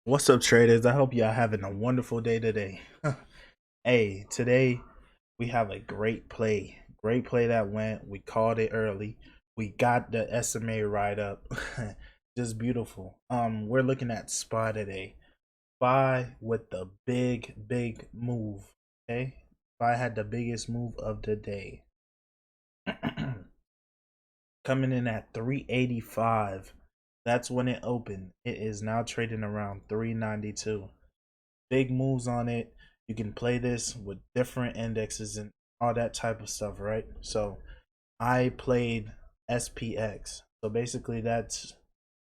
What's up, traders? I hope y'all having a wonderful day today. Hey, today we have a great play. Great play that went. We called it early. We got the SMA right up. Just beautiful. We're looking at SPY today. SPY with the big move. Okay? SPY had the biggest move of the day. Coming in at 385. That's when it opened. It is now trading around 392. Big moves on it. You can play this with different indexes and all that type of stuff, right? So I played SPX. So basically that's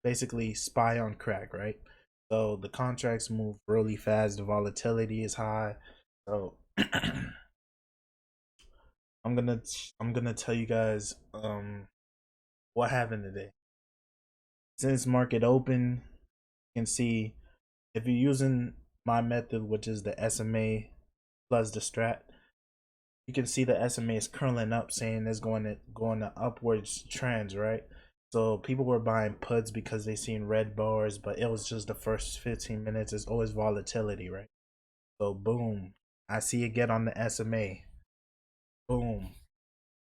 basically SPY on crack, right? So the contracts move really fast, the volatility is high. So I'm gonna I'm gonna tell you guys what happened today. Since market open, you can see if you're using my method, which is the SMA plus the strat, you can see the SMA is curling up, saying it's going to upwards trends, right? So people were buying puts because they seen red bars, but it was just the first 15 minutes. It's always volatility, right? So boom, I see it get on the SMA. Boom,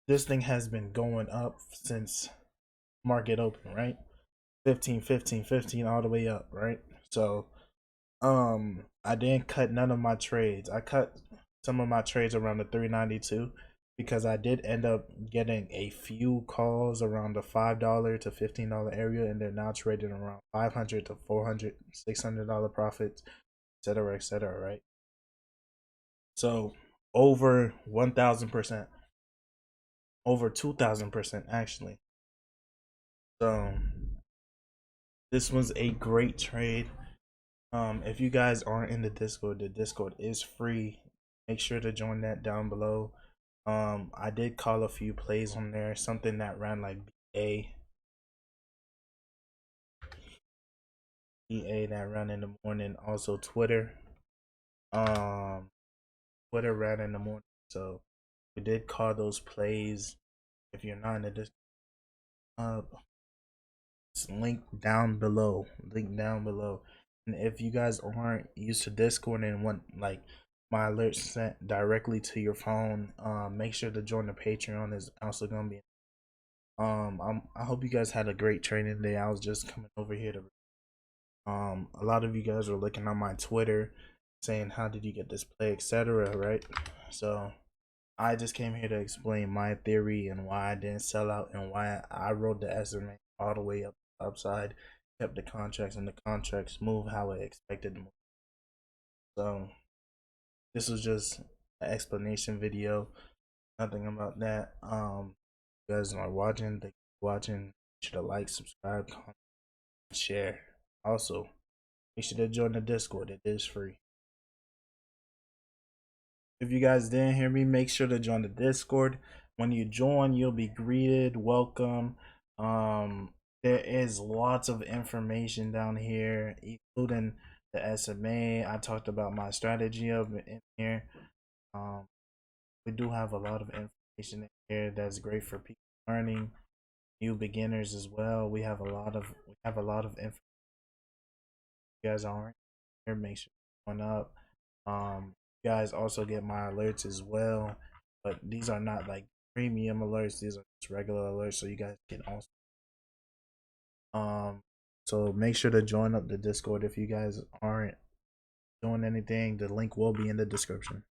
this thing has been going up since market open, right? 15, 15, 15, all the way up, right? So I didn't cut none of my trades. I cut some of my trades around the 392 because I did end up getting a few calls around the $5 to $15 area, and they're now trading around 500 to 400, $600 profits, etc., etc., right? So over 1000%, over 2000% actually. So this was a great trade. If you guys aren't in the Discord is free. Make sure to join that down below. I did call a few plays on there, something that ran like BA that ran in the morning. Also Twitter. Um, Twitter ran in the morning, so we did call those plays. If you're not in the Discord, it's linked down below. Link down below. And if you guys aren't used to Discord and want like my alerts sent directly to your phone, make sure to join the Patreon. Is also gonna be. I hope you guys had a great training day. I was just coming over here to. A lot of you guys were looking on my Twitter, saying how did you get this play, etc. Right? So I just came here to explain my theory and why I didn't sell out and why I rode the SMA all the way up upside, kept the contracts, and the contracts move how I expected them. So this was just an explanation video, nothing about that. You guys are watching, thank you for watching. Make sure to like, subscribe, comment, share. Also, make sure to join the Discord. It is free. If you guys didn't hear me, make sure to join the Discord. When you join, you'll be greeted, welcome. Um, there is lots of information down here, including the SMA. I talked about my strategy of in here. Um, we do have a lot of information in here that's great for people learning, new beginners as well. We have a lot of information. You guys aren't here, make sure to join up. You guys also get my alerts as well, but these are not like premium alerts. These are just regular alerts, so you guys can also. Um, so make sure to join up the Discord if you guys aren't doing anything. The link will be in the description.